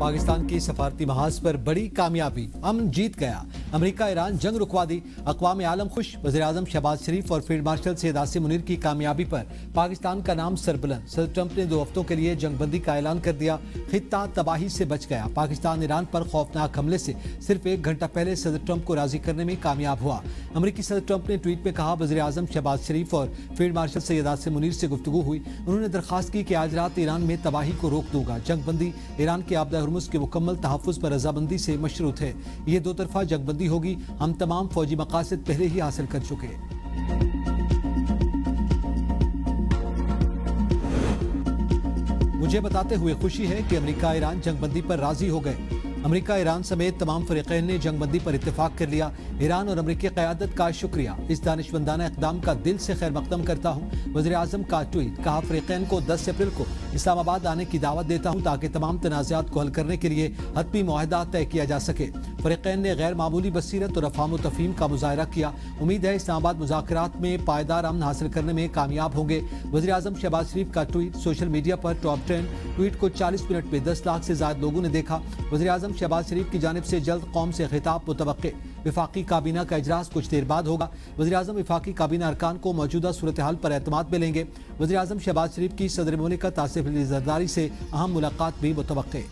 पाकिस्तान की सफारती महाज पर बड़ी कामयाबी, अमन जीत गया। अमेरिका ईरान जंग रुकवा दी, अक़वाम आलम खुश। वज़ीर-ए-आज़म शहबाज शरीफ और फील्ड मार्शल सैयद आसिम मुनीर की कामयाबी पर पाकिस्तान का नाम सरबुलंद। सदर ट्रंप ने 2 हफ्तों के लिए जंगबंदी का ऐलान कर दिया। खित्ता तबाही से बच गया। पाकिस्तान ईरान पर खौफनाक हमले से सिर्फ 1 घंटा पहले सदर ट्रंप को राजी करने में कामयाब हुआ। अमेरिकी सदर ट्रंप ने ट्वीट में कहा, वज़ीर-ए-आज़म शहबाज शरीफ और फील्ड मार्शल सैयद आसिम मुनीर से गुफ्तगू हुई। उन्होंने दरख्वास्त की कि आज रात ईरान में तबाही को रोक दूंगा। जंगबंदी ईरान के आबदा हुर्मुज़ के मुकम्मल तहफ़्फ़ुज़ पर रज़ामंदी से मशरूत है। ये 2 तरफ़ा जंगबंदी होगी। हम तमाम फौजी मकासद पहले ही हासिल कर चुके। मुझे बताते हुए खुशी है कि अमेरिका ईरान जंगबंदी पर राजी हो गए। अमेरिका ईरान समेत तमाम फरीक़ैन ने जंगबंदी पर इत्तेफाक कर लिया। ईरान और अमेरिकी क़यादत का शुक्रिया। इस दानिशमंदाना इक़दाम का दिल से खैर मक़दम करता हूँ। वज़ीर आज़म का ट्वीट, कहा फरीक़ैन को 10 अप्रैल को इस्लामाबाद आने की दावत देता हूँ ताकि तमाम तनाज़ात को हल करने के लिए हतमी मुआहदा तय किया जा सके। फरीक़ैन ने गैर मामूली बसीरत और अफ़हाम व तफ़हीम का मुज़ाहरा किया। उम्मीद है इस्लामाबाद मुज़ाकरात में पायदार अमन हासिल करने में कामयाब होंगे। वज़ीर आज़म शहबाज शरीफ का ट्वीट, सोशल मीडिया पर टॉप 10 ट्वीट को 40 मिनट में 10 लाख से ज़्यादा लोगों ने देखा। वज़ीर आज़म शहबाज शरीफ की जानिब से जल्द कौम से खिताब मुतवक्के। विफाकी काबीना का इजलास कुछ देर बाद होगा। वज़ीर आज़म विफाकी काबीना अरकान को मौजूदा सूरत हाल पर एतमाद में लेंगे। वज़ीर आज़म शहबाज शरीफ की सदर मुमलिकत आसिफ अली ज़रदारी से अहम मुलाकात भी मुतवक्के।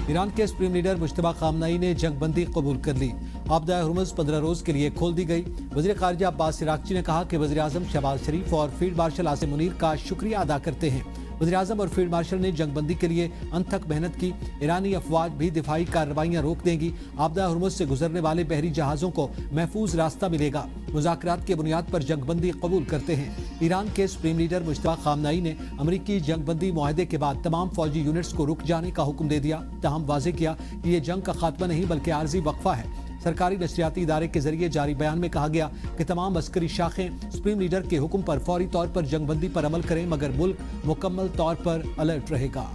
ईरान के सुप्रीम लीडर मुश्तबा खामनाई ने जंगबंदी कबूल कर ली। आबदा हुर्मुज़ 15 रोज के लिए खोल दी गई। वज़ीर ख़ारिजा अब्बास इराक़ची ने कहा कि वज़ीर आज़म शहबाज शरीफ और फील्ड मार्शल आसिम मुनीर का शुक्रिया अदा करते हैं। वज़ीर आज़म और फील्ड मार्शल ने जंगबंदी के लिए अनथक मेहनत की। ईरानी अफवाज भी दिफाई कार्रवाइयाँ रोक देंगी। आबदा हुर्मुज़ से गुजरने वाले बहरी जहाज़ों को महफूज रास्ता मिलेगा। मुज़ाकरात के बुनियाद पर जंगबंदी कबूल करते हैं। ईरान के सुप्रीम लीडर मुश्तबा खामनाई ने अमरीकी जंगबंदी मुआहदे के बाद तमाम फौजी यूनिट्स को रुक जाने का हुक्म दे दिया। ताहम वाज़ेह किया कि ये जंग का खात्मा नहीं बल्कि आर्जी वक्फा है। सरकारी नशरियाती इदारे के जरिए जारी बयान में कहा गया कि तमाम अस्करी शाखें सुप्रीम लीडर के हुक्म पर फौरी तौर पर जंगबंदी पर अमल करें, मगर मुल्क मुकम्मल तौर पर अलर्ट रहेगा।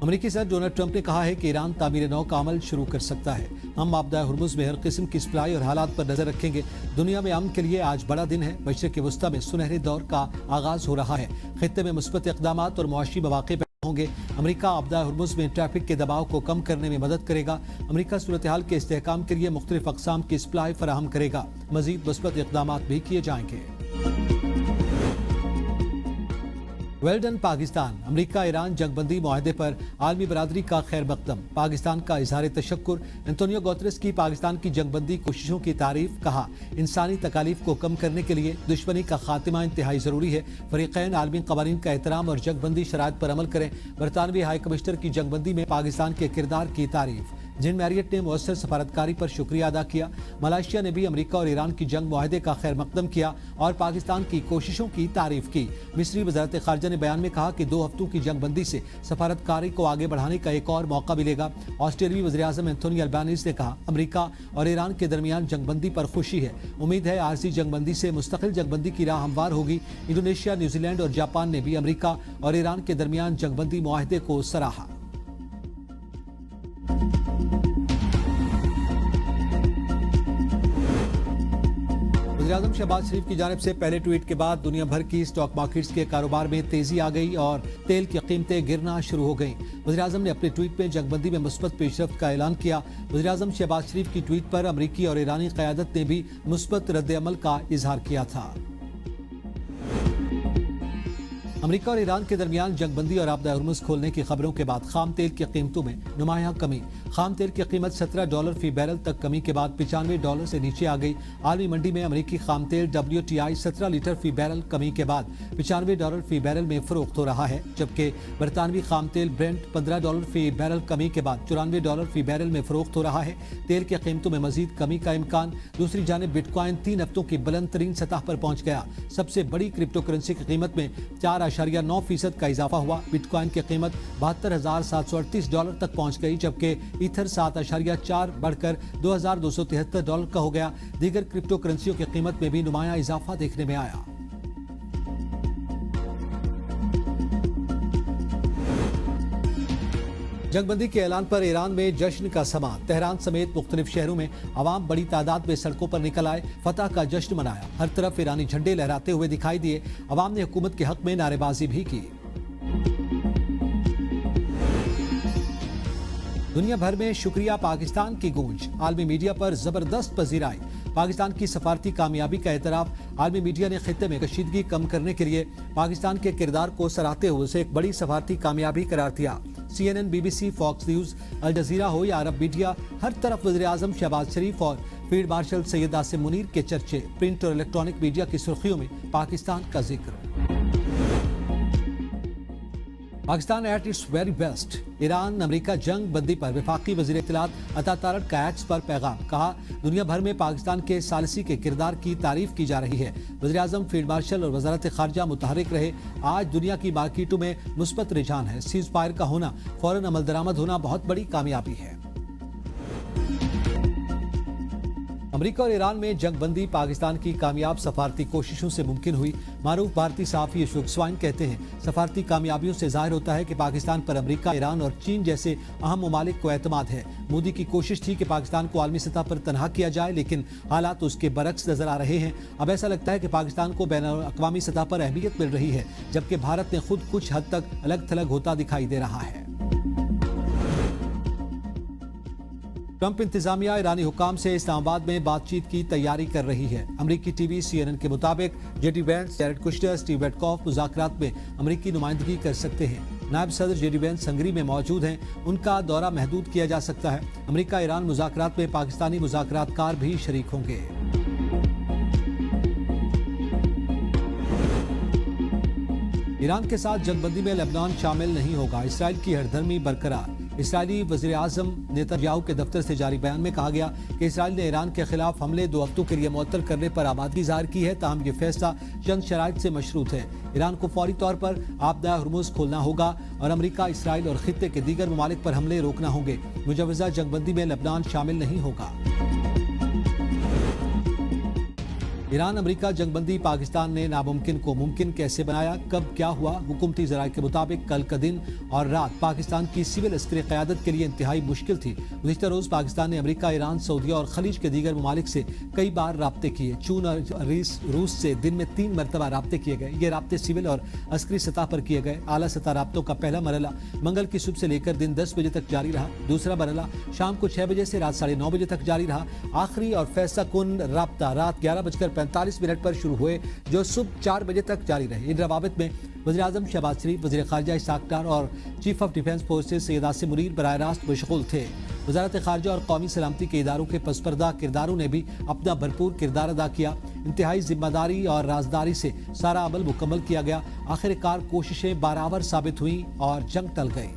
अमेरिकी सदर डोनाल्ड ट्रंप ने कहा है कि ईरान तामीर नौ का अमल शुरू कर सकता है। हम आबदा हुर्मुज़ में हर किस्म की सप्लाई और हालात पर नजर रखेंगे। दुनिया में अमन के लिए आज बड़ा दिन है। मशरिक़ वस्ता में सुनहरे दौर का आगाज हो रहा है। खित्ते में मुस्बत इक़दामात और मुआशी मौक़े होंगे। अमेरिका आबदा हुर्मुज़ में ट्रैफिक के दबाव को कम करने में मदद करेगा। अमेरिका सूरत हाल के इस्तेहकाम के लिए मुख्तलिफ अक़साम की सप्लाई फराहम करेगा। मज़ीद मुस्बत इक़दामात भी किए जाएंगे। Well done Pakistan. America Iran जंगबंदी मुआहदे पर आलमी बरादरी का खैर मकदम। पाकिस्तान का इजहार तशक्कुर। एंटोनियो गुतेरेस की पाकिस्तान की जंगबंदी कोशिशों की तारीफ। कहा, इंसानी तकालीफ को कम करने के लिए दुश्मनी का खात्मा इंतहाई जरूरी है। फरीक़ैन आलमी क़वानीन का एहतराम और जंगबंदी शराइत पर अमल करें। बरतानवी हाई कमिश्नर की जंगबंदी में पाकिस्तान के किरदार की तारीफ। जिन मैरियट ने मुअस्सर सफारतकारी पर शुक्रिया अदा किया। मलेशिया ने भी अमेरिका और ईरान की जंग मुआहदे का खैर मकदम किया और पाकिस्तान की कोशिशों की तारीफ की। मिस्री वज़ारत ख़ारिजा ने बयान में कहा कि 2 हफ्तों की जंगबंदी से सफारतकारी को आगे बढ़ाने का एक और मौका मिलेगा। ऑस्ट्रेलियाई वज़ीर आज़म एंथोनी अल्बानीज़ ने कहा, अमेरिका और ईरान के दरमियान जंगबंदी पर खुशी है। उम्मीद है आरजी जंगबंदी से मुस्तकिल जंगबंदी की राह हमवार होगी। इंडोनेशिया, न्यूजीलैंड और जापान ने भी अमेरिका और ईरान के दरमियान जंगबंदी मुआहदे को सराहा। वज़ीर-ए-आज़म शहबाज शरीफ की जानिब से पहले ट्वीट के बाद दुनिया भर की स्टॉक मार्केट्स के कारोबार में तेजी आ गई और तेल की कीमतें गिरना शुरू हो गईं। वज़ीर-ए-आज़म ने अपने ट्वीट में जंगबंदी में मुस्बत पेशरफ्त का ऐलान किया। वज़ीर-ए-आज़म शहबाज शरीफ की ट्वीट पर अमरीकी और ईरानी क़यादत ने भी मुस्बत रद्द-ए-अमल का इजहार किया था। अमेरिका और ईरान के दरमियान जंगबंदी और आबदा हुर्मुज़ खोलने की खबरों के बाद खाम तेल की कीमतों में नुमायां कमी। खाम तेल की कीमत $17 फी बैरल तक कमी के बाद $95 से नीचे आ गई। आलमी मंडी में अमेरिकी खाम तेल WTI 17 लीटर फी बैरल कमी के बाद $95 फी बैरल में फरोख्त हो रहा है, जबकि बरतानवी खाम तेल ब्रेंट $15 फी बैरल कमी के बाद $94 फी बैरल में फरोख्त हो रहा है। तेल की कीमतों में मजीद कमी का इम्कान। दूसरी जानिब बिटकॉइन 3 हफ्तों की बुलंद तरीन सतह पर पहुंच गया। सबसे बड़ी क्रिप्टो करेंसी की कीमत में 4.9% का इजाफा हुआ। बिटकॉइन की कीमत $72,738 तक पहुंच गई, जबकि ईथर 7.4 बढ़कर $2,273 का हो गया। दीगर क्रिप्टो करेंसियों की कीमत में भी नुमाया इजाफा देखने में आया। जंग बंदी के ऐलान पर ईरान में जश्न का समा। तेहरान समेत मुख्तलिफ शहरों में आवाम बड़ी तादाद में सड़कों पर निकल आए, फतह का जश्न मनाया। हर तरफ ईरानी झंडे लहराते हुए दिखाई दिए। आवाम ने हुकूमत के हक में नारेबाजी भी की। दुनिया भर में शुक्रिया पाकिस्तान की गूंज। आलमी मीडिया पर जबरदस्त पजीराई। पाकिस्तान की सफारती कामयाबी का एतराफ। आलमी मीडिया ने खित्ते में कशीदगी कम करने के लिए पाकिस्तान के किरदार को सराहते हुए उसे एक बड़ी सफारती कामयाबी करार दिया। CNN, BBC, फॉक्स न्यूज, अल जजीरा हो या अरब मीडिया, हर तरफ वज़ीर आज़म शहबाज शरीफ और फील्ड मार्शल सैयद आसिम मुनीर के चर्चे। प्रिंट और इलेक्ट्रॉनिक मीडिया की सुर्खियों में पाकिस्तान का जिक्र। Pakistan at its very best. Iran America जंग बंदी पर वफाकी वज़ीर इत्तलात अता तारक का एक्स पर पैगाम। कहा, दुनिया भर में पाकिस्तान के सालिसी के किरदार की तारीफ की जा रही है। वज़ीर आज़म, फील्ड मार्शल और वज़ारत ख़ारजा मुतहरिक रहे। आज दुनिया की मार्केटों में मुस्बत रुझान है। सीज़ फायर का होना, फौरन अमल दरामद होना बहुत बड़ी कामयाबी है। अमेरिका और ईरान में जंग बंदी पाकिस्तान की कामयाब सफारती कोशिशों से मुमकिन हुई। मारूफ भारतीय सहाफ़ी अशोक स्वाइन कहते हैं, सफारती कामयाबियों से जाहिर होता है कि पाकिस्तान पर अमेरिका, ईरान और चीन जैसे अहम ममालिक को एतमाद है। मोदी की कोशिश थी कि पाकिस्तान को आलमी सतह पर तनहा किया जाए, लेकिन हालात उसके बरक्स नजर आ रहे हैं। अब ऐसा लगता है कि पाकिस्तान को बैनुल-अक़वामी सतह पर अहमियत मिल रही है, जबकि भारत ने खुद कुछ हद तक अलग थलग होता दिखाई दे रहा है। ट्रंप इंतजामिया ईरानी हुकाम से इस्लामाबाद में बातचीत की तैयारी कर रही है। अमरीकी टीवी CNN के मुताबिक JD Vance, Jared Kushner, Steve Witkoff मुज़ाकरात में अमरीकी नुमाइंदगी कर सकते हैं। नायब सदर JD Vance हंगरी में मौजूद हैं। उनका दौरा महदूद किया जा सकता है। अमरीका ईरान मुज़ाकरात में पाकिस्तानी मुज़ाकरातकार भी शरीक होंगे। ईरान के साथ जंगबंदी में लेबनान शामिल नहीं होगा। इसराइल की हरदर्मी बरकरार। इसराइली वज़ीर आज़म नेतन्याहू के दफ्तर से जारी बयान में कहा गया कि इसराइल ने ईरान के खिलाफ हमले 2 हफ्तों के लिए मुअत्तल करने पर आमादगी ज़ाहिर की है, ताहम ये फैसला चंद शराइत से मशरूत है। ईरान को फौरी तौर पर आपदा हुर्मुज़ खोलना होगा और अमरीका, इसराइल और खित्ते के दीगर ममालिक पर हमले रोकना होंगे। मुजव्वज़ा जंगबंदी में लेबनान शामिल नहीं होगा। ईरान अमेरिका जंगबंदी पाकिस्तान ने नामुमकिन को मुमकिन कैसे बनाया, कब क्या हुआ? हुकूमती ज़राए के मुताबिक कल का दिन और रात पाकिस्तान की सिविल अस्करी क़यादत के लिए इंतहाई मुश्किल थी। गुज़िश्ता रोज़ पाकिस्तान ने अमेरिका, ईरान, सऊदीया और खलीज के दीगर ममालिक से कई बार राब्ते किए। चीन और रूस से दिन में 3 मरतबा राब्ते किए गए। ये राब्ते सिविल और अस्करी सतह पर किए गए। आला सतह राब्तों का पहला मरहला मंगल की सुबह से लेकर दिन 10 बजे तक जारी रहा। दूसरा मरहला शाम को 6 बजे से रात 9:30 बजे तक जारी रहा। आखिरी और फैसला कुन राब्ता रात 11:45 पर शुरू हुए, जो सुबह 4 बजे तक जारी रहे। इन रवाबित में वज़ीर आज़म शहबाज शरीफ, वज़ीर ख़ारजा इस्हाक़ डार और chief of defence forces Syed Asim Munir बराह रास्त मशगूल थे। वज़ारत ख़ारजा और कौमी सलामती के इदारों के पसपर्दा किरदारों ने भी अपना भरपूर किरदार अदा किया। इंतहाई जिम्मेदारी और राजदारी से सारा अमल मुकम्मल किया गया। आखिरकार कोशिशें बराबर साबित हुई और जंग टल गई।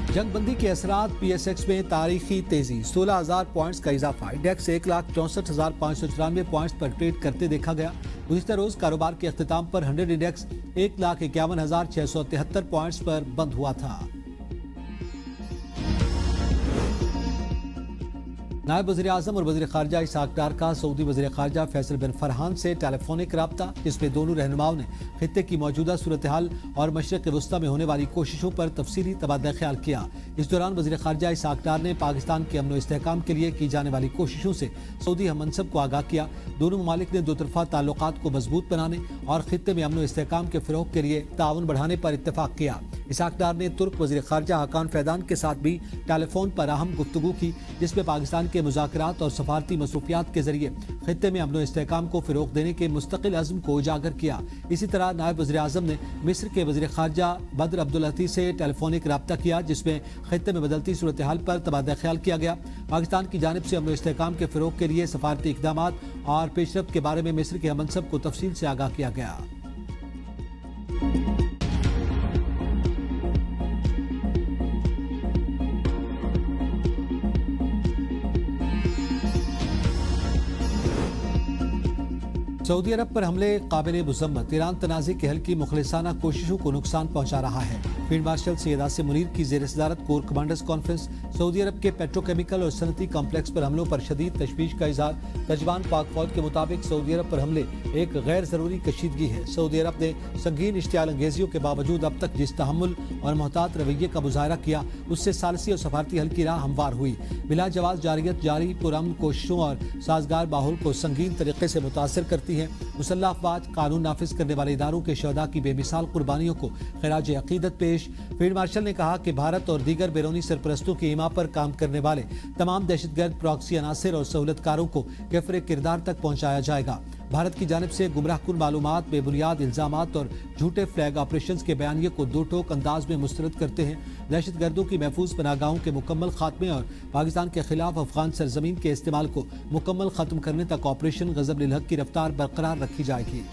जंगबंदी के असरात PSX में तारीखी तेजी, 16,000 पॉइंट्स का इजाफा। इंडेक्स 1,64,594 पॉइंट्स पर ट्रेड करते देखा गया। गुज़िश्ता रोज कारोबार के अख्तिताम पर 100 इंडेक्स 1,51,673 पॉइंट्स पर बंद हुआ था। नायब वज़ीर आज़म और वज़ीर ख़ारजा इस्हाक़ डार का सऊदी वज़ीर ख़ारजा फैसल बिन फरहान से टेलीफोनिक रब्ता, जिसमें दोनों रहनुमाओं ने खित्ते की मौजूदा सूरत हाल और मशरिक़ वस्ता में होने वाली कोशिशों पर तफसीली तबादला ख्याल किया। इस दौरान वज़ीर ख़ारजा इस्हाक़ डार ने पाकिस्तान के अमन व इस्तेहकाम के लिए की जाने वाली कोशिशों से सऊदी हम मनसब को आगाह किया। दोनों ममालिक ने दो तरफ़ा ताल्लुकात को मजबूत बनाने और खित्ते में अमन व इस्तेहकाम के फ़रोग़ के लिए ताउन बढ़ाने पर इत्तफ़ाक़ किया। इस्हाक़ डार ने तुर्क वज़ीर ख़ारजा हाकान फैदान के साथ भी टेलीफोन पर अहम गुफ्तगू की, जिसमें पाकिस्तान के मुज़ाकरात और सफारती मसरूफियात के जरिए खित्ते में अमन व इस्तेहकाम को फ़रोग़ देने के मुस्तक़िल अज़्म को उजागर किया। इसी तरह नायब वज़ीर आज़म ने मिस्र के वज़ीर ख़ारजा बदर अब्दुल अती से टेलीफोनिक रब्ता किया, जिसमें खित्ते में बदलती सूरत हाल पर तबादला ख्याल किया गया। पाकिस्तान की जानिब से अमन व इस्तेहकाम के फ़रोग़ के लिए सफारती इक़दामात और पेशरफ्त के बारे में मिस्र के हम मनसब को तफसील से आगाह किया गया। सऊदी अरब पर हमले काबिल मुज़म्मत, ईरान तनाज़े के हल की मुखलिसाना कोशिशों को नुकसान पहुंचा रहा है। फील्ड मार्शल सैयद आसिम मुनीर की ज़ेर सदारत कोर कमांडर्स कॉन्फ्रेंस। सऊदी अरब के पेट्रोकेमिकल और सनती कॉम्प्लेक्स पर हमलों पर शदीद तशवीश का इजहार। तर्जमान पाक फौज के मुताबिक सऊदी अरब पर हमले एक गैर ज़रूरी कशीदगी है। सऊदी अरब ने संगीन इश्तियाल अंगेजियों के बावजूद अब तक जिस तहम्मुल और मोहतात रवैये का मुजाहरा किया, उससे सालसी और सफारती हल की राह हमवार हुई। बिला जवाब जारियत जारी पुरअमन कोशिशों और साजगार माहौल को संगीन तरीके से मुतासर करती है। मुसल्लह अफवाज, कानून नाफिज करने वाले इदारों के शहदा की बेमिसाल कुर्बानियों को खिराज अकीदत पेश। फील्ड मार्शल ने कहा कि भारत और दीगर बैरूनी सरपरस्तों की ईमा पर काम करने वाले तमाम दहशतगर्द प्रॉक्सी अनासिर और सहूलतकारों को कैफरे किरदार तक पहुंचाया जाएगा। भारत की जानिब से गुमराहकुन मालूमात, बेबुनियाद इल्जामात और झूठे फ्लैग ऑपरेशंस के बयानिए को दो टोक अंदाज में मुस्तरद करते हैं। दहशतगर्दों की महफूज पनाहगाहों के मुकम्मल खात्मे और पाकिस्तान के खिलाफ अफगान सरजमीन के इस्तेमाल को मुकम्मल खत्म करने तक ऑपरेशन गजब लिल हक की रफ्तार बरकरार रखी जाएगी।